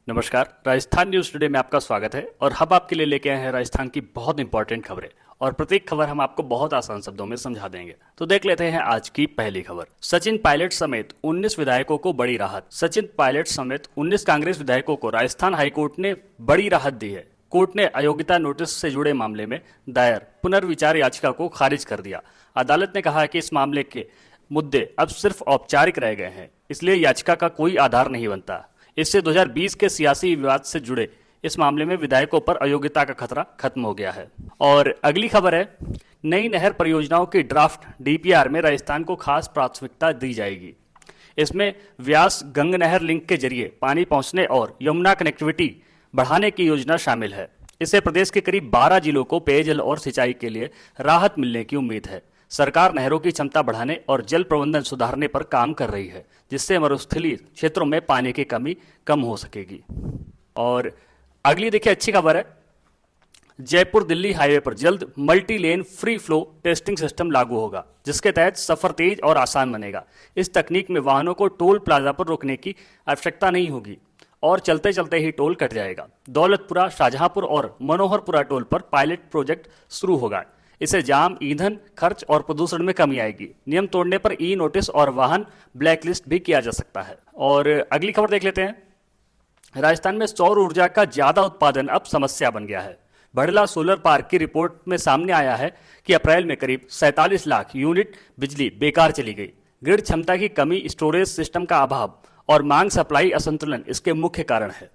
नमस्कार। Rajasthan news today में आपका स्वागत है और हम आपके लिए लेके आए हैं राजस्थान की बहुत इंपॉर्टेंट खबरें और प्रत्येक खबर हम आपको बहुत आसान शब्दों में समझा देंगे। तो देख लेते हैं आज की पहली खबर। सचिन पायलट समेत 19 विधायकों को बड़ी राहत। सचिन पायलट समेत 19 कांग्रेस विधायकों को राजस्थान हाईकोर्ट ने बड़ी राहत दी है। कोर्ट ने अयोग्यता नोटिस से जुड़े मामले में दायर पुनर्विचार याचिका को खारिज कर दिया। अदालत ने कहा कि इस मामले के मुद्दे अब सिर्फ औपचारिक रह गए हैं, इसलिए याचिका का कोई आधार नहीं बनता। इससे 2020 के सियासी विवाद से जुड़े इस मामले में विधायकों पर अयोग्यता का खतरा खत्म हो गया है। और अगली खबर है, नई नहर परियोजनाओं की ड्राफ्ट डीपीआर में राजस्थान को खास प्राथमिकता दी जाएगी। इसमें व्यास गंग नहर लिंक के जरिए पानी पहुंचने और यमुना कनेक्टिविटी बढ़ाने की योजना शामिल है। इससे प्रदेश के करीब 12 जिलों को पेयजल और सिंचाई के लिए राहत मिलने की उम्मीद है। सरकार नहरों की क्षमता बढ़ाने और जल प्रबंधन सुधारने पर काम कर रही है, जिससे मरुस्थलीय क्षेत्रों में पानी की कमी कम हो सकेगी। और अगली देखिए अच्छी खबर है, जयपुर दिल्ली हाईवे पर जल्द multi lane free flow testing system लागू होगा, जिसके तहत सफर तेज और आसान बनेगा। इस तकनीक में वाहनों को टोल प्लाजा पर रोकने की आवश्यकता नहीं होगी और चलते चलते ही टोल कट जाएगा। दौलतपुरा, शाहजहांपुर और मनोहरपुरा टोल पर पायलट प्रोजेक्ट शुरू होगा। इससे जाम, ईंधन खर्च और प्रदूषण में कमी आएगी। नियम तोड़ने पर ई नोटिस और वाहन ब्लैकलिस्ट भी किया जा सकता है। और अगली खबर देख लेते हैं, राजस्थान में सौर ऊर्जा का ज्यादा उत्पादन अब समस्या बन गया है। बड़ला सोलर पार्क की रिपोर्ट में सामने आया है कि अप्रैल में करीब 47 लाख यूनिट बिजली बेकार चली गई। ग्रिड क्षमता की कमी, स्टोरेज सिस्टम का अभाव और मांग सप्लाई असंतुलन इसके मुख्य कारण है।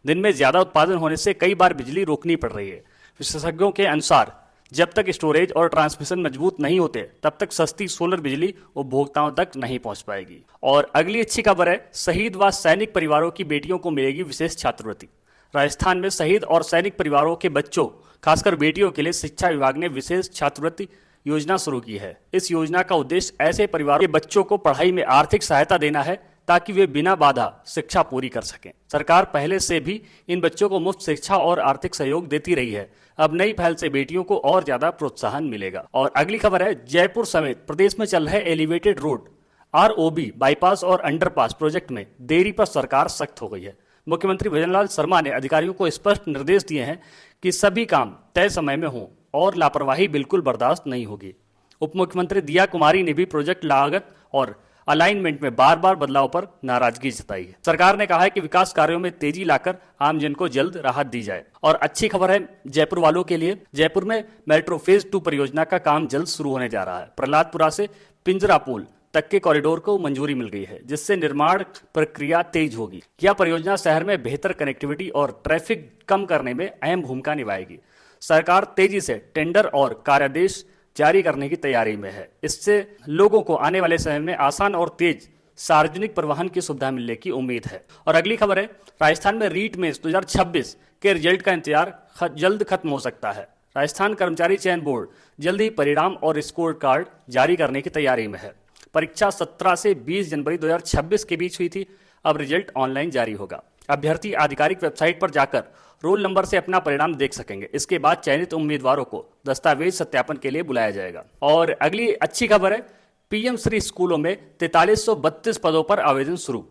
दिन में ज्यादा उत्पादन होने से कई बार बिजली रोकनी पड़ रही है। विशेषज्ञों के अनुसार जब तक स्टोरेज और ट्रांसमिशन मजबूत नहीं होते, तब तक सस्ती सोलर बिजली उपभोक्ताओं तक नहीं पहुंच पाएगी। और अगली अच्छी खबर है, शहीद व सैनिक परिवारों की बेटियों को मिलेगी विशेष छात्रवृत्ति। राजस्थान में शहीद और सैनिक परिवारों के बच्चों, खासकर बेटियों के लिए शिक्षा विभाग ने विशेष छात्रवृत्ति योजना शुरू की है। इस योजना का उद्देश्य ऐसे परिवारों के बच्चों को पढ़ाई में आर्थिक सहायता देना है, ताकि वे बिना बाधा शिक्षा पूरी कर सकें। सरकार पहले से भी इन बच्चों को मुफ्त शिक्षा और आर्थिक सहयोग देती रही है। अब नई पहल से बेटियों को और ज्यादा प्रोत्साहन मिलेगा। और अगली खबर है, जयपुर समेत प्रदेश में चल रहे एलिवेटेड रोड, आरओबी, बाईपास और अंडरपास प्रोजेक्ट में देरी पर सरकार सख्त हो गई है। मुख्यमंत्री भजनलाल शर्मा ने अधिकारियों को स्पष्ट निर्देश दिए हैं कि सभी काम तय समय में हों और लापरवाही बिल्कुल बर्दाश्त नहीं होगी। उप मुख्यमंत्री दिया कुमारी ने भी प्रोजेक्ट लागत और अलाइनमेंट में बार बार बदलाव पर नाराजगी जताई है। सरकार ने कहा है कि विकास कार्यों में तेजी लाकर आम जन को जल्द राहत दी जाए। और अच्छी खबर है जयपुर वालों के लिए, जयपुर में मेट्रो फेज 2 परियोजना का काम जल्द शुरू होने जा रहा है। प्रहलादपुरा से पिंजरा पुल तक के कॉरिडोर को मंजूरी मिल गई है, जिससे निर्माण प्रक्रिया तेज होगी। यह परियोजना शहर में बेहतर कनेक्टिविटी और ट्रैफिक कम करने में अहम भूमिका निभाएगी। सरकार तेजी से टेंडर और कार्यादेश जारी करने की तैयारी में है। इससे लोगों को आने वाले समय में आसान और तेज सार्वजनिक परिवहन की सुविधा मिलने की उम्मीद है। और अगली खबर है, राजस्थान में रीट मेंस 2026 के रिजल्ट का इंतजार जल्द खत्म हो सकता है। राजस्थान कर्मचारी चयन बोर्ड जल्द ही परिणाम और स्कोर कार्ड जारी करने की तैयारी में है। परीक्षा 17 से 20 जनवरी 2026 के बीच हुई थी। अब रिजल्ट ऑनलाइन जारी होगा। अभ्यर्थी आधिकारिक वेबसाइट पर जाकर रोल नंबर से अपना परिणाम देख सकेंगे। इसके बाद चयनित उम्मीदवारों को दस्तावेज सत्यापन के लिए बुलाया जाएगा। और अगली अच्छी खबर है, पीएम श्री स्कूलों में 4332 पदों पर आवेदन शुरू।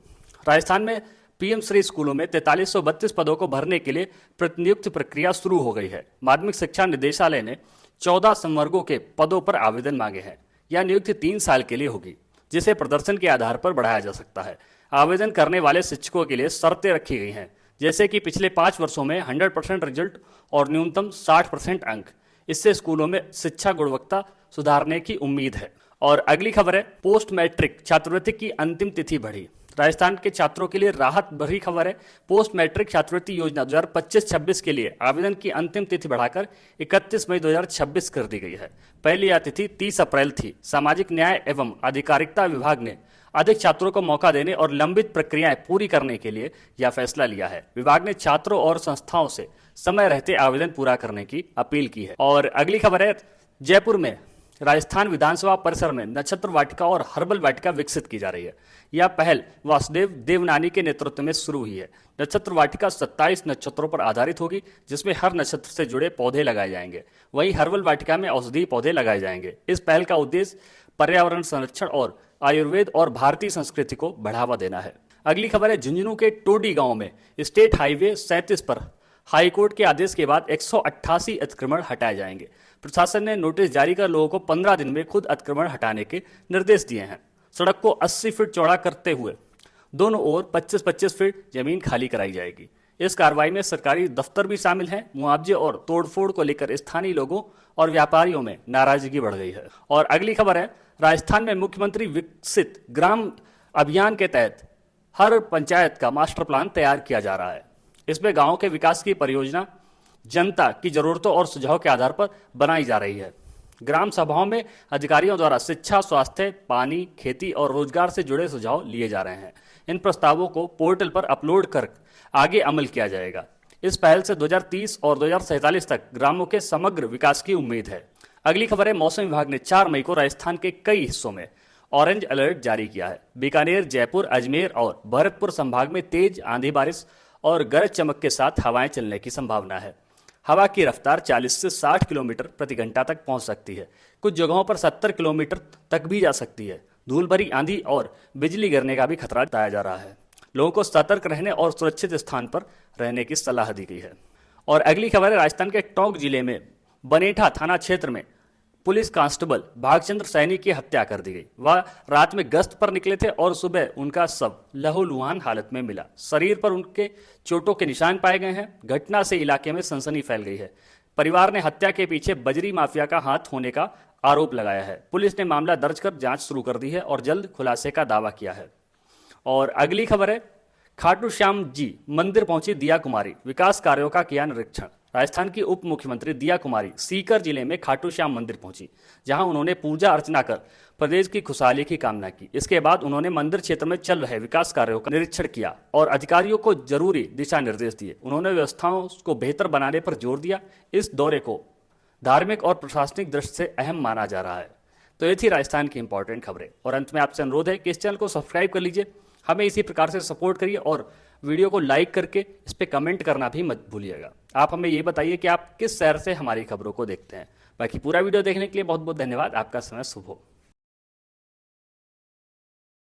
राजस्थान में पीएम श्री स्कूलों में 4332 पदों को भरने के लिए प्रतिनियुक्ति प्रक्रिया शुरू हो गई है। माध्यमिक शिक्षा निदेशालय ने 14 संवर्गों के पदों पर आवेदन मांगे हैं। यह नियुक्ति 3 साल के लिए होगी, जिसे प्रदर्शन के आधार पर बढ़ाया जा सकता है। आवेदन करने वाले शिक्षकों के लिए शर्तें रखी गई हैं, जैसे कि पिछले 5 वर्षों में 100% रिजल्ट और न्यूनतम 60% अंक। इससे स्कूलों में शिक्षा गुणवत्ता सुधारने की उम्मीद है। और अगली खबर है, पोस्ट मैट्रिक छात्रवृत्ति की अंतिम तिथि बढ़ी। राजस्थान के छात्रों के लिए राहत भरी खबर है। पोस्ट मैट्रिक छात्रवृत्ति योजना 2025-26 के लिए आवेदन की अंतिम तिथि बढ़ाकर 31 मई 2026 कर दी गई है। पहले यह तिथि 30 अप्रैल थी। सामाजिक न्याय एवं अधिकारिता विभाग ने अधिक छात्रों को मौका देने और लंबित प्रक्रियाएं पूरी करने के लिए यह फैसला लिया है। विभाग ने छात्रों और संस्थाओं से समय रहते आवेदन पूरा करने की अपील की है। और अगली खबर है, जयपुर में राजस्थान विधानसभा परिसर में नक्षत्र वाटिका और हर्बल वाटिका विकसित की जा रही है। यह पहल वासुदेव देवनानी के नेतृत्व में शुरू हुई है। नक्षत्र वाटिका 27 नक्षत्रों पर आधारित होगी, जिसमें हर नक्षत्र से जुड़े पौधे लगाए जाएंगे। वहीं हर्बल वाटिका में औषधीय पौधे लगाए जाएंगे। इस पहल का उद्देश्य पर्यावरण संरक्षण और आयुर्वेद और भारतीय संस्कृति को बढ़ावा देना है। अगली खबर है झुंझुनू के टोडी गांव में स्टेट हाईवे 37 पर हाईकोर्ट के आदेश के बाद 188 अतिक्रमण हटाए जाएंगे। प्रशासन ने नोटिस जारी कर लोगों को 15 दिन में खुद अतिक्रमण हटाने के निर्देश दिए हैं। सड़क को 80 फीट चौड़ा करते हुए दोनों ओर 25-25 फीट जमीन खाली कराई जाएगी। इस कार्रवाई में सरकारी दफ्तर भी शामिल हैं। मुआवजे और तोड़फोड़ को लेकर स्थानीय लोगों और व्यापारियों में नाराजगी बढ़ गई है। और अगली खबर है राजस्थान में मुख्यमंत्री विकसित ग्राम अभियान के तहत हर पंचायत का मास्टर प्लान तैयार किया जा रहा है। इसमें गांव के विकास की परियोजना जनता की जरूरतों और सुझाव के आधार पर बनाई जा रही है। ग्राम सभाओं में अधिकारियों द्वारा शिक्षा, स्वास्थ्य, पानी, खेती और रोजगार से जुड़े सुझाव लिए जा रहे हैं। इन प्रस्तावों को पोर्टल पर अपलोड कर आगे अमल किया जाएगा। इस पहल से 2030 और 2047 तक ग्रामों के समग्र विकास की उम्मीद है। अगली खबर है मौसम विभाग ने 4 मई को राजस्थान के कई हिस्सों में ऑरेंज अलर्ट जारी किया है। बीकानेर, जयपुर, अजमेर और भरतपुर संभाग में तेज आंधी, बारिश और गरज चमक के साथ हवाएं चलने की संभावना है। हवा की रफ्तार 40 से 60 किलोमीटर प्रति घंटा तक पहुंच सकती है। कुछ जगहों पर 70 किलोमीटर तक भी जा सकती है। धूल भरी आंधी और बिजली गिरने का भी खतरा बताया जा रहा है। लोगों को सतर्क रहने और सुरक्षित स्थान पर रहने की सलाह दी गई है। और अगली खबर है राजस्थान के टोंक जिले में बनेठा थाना क्षेत्र में पुलिस कांस्टेबल भागचंद्र सैनी की हत्या कर दी गई। वह रात में गश्त पर निकले थे और सुबह उनका शव लहूलुहान हालत में मिला। शरीर पर उनके चोटों के निशान पाए गए हैं। घटना से इलाके में सनसनी फैल गई है। परिवार ने हत्या के पीछे बजरी माफिया का हाथ होने का आरोप लगाया है। पुलिस ने मामला दर्ज कर जांच शुरू कर दी है और जल्द खुलासे का दावा किया है। और अगली खबर है खाटू श्याम जी मंदिर पहुंची दिया कुमारी, विकास कार्यों का किया निरीक्षण। राजस्थान की उप मुख्यमंत्री दिया कुमारी सीकर जिले में खाटू श्याम मंदिर पहुंची, जहां उन्होंने पूजा अर्चना कर प्रदेश की खुशहाली की कामना की। इसके बाद उन्होंने मंदिर क्षेत्र में चल रहे विकास कार्यों का निरीक्षण किया और अधिकारियों को जरूरी दिशा निर्देश दिए। उन्होंने व्यवस्थाओं को बेहतर बनाने पर जोर दिया। इस दौरे को धार्मिक और प्रशासनिक दृष्टि से अहम माना जा रहा है। तो ये थी राजस्थान की इंपॉर्टेंट खबरें। और अंत में आपसे अनुरोध है कि इस चैनल को सब्सक्राइब कर लीजिए, हमें इसी प्रकार से सपोर्ट करिए और वीडियो को लाइक करके इस पर कमेंट करना भी मत भूलिएगा। आप हमें ये बताइए कि आप किस शहर से हमारी खबरों को देखते हैं। बाकी पूरा वीडियो देखने के लिए बहुत बहुत धन्यवाद। आपका समय शुभ हो।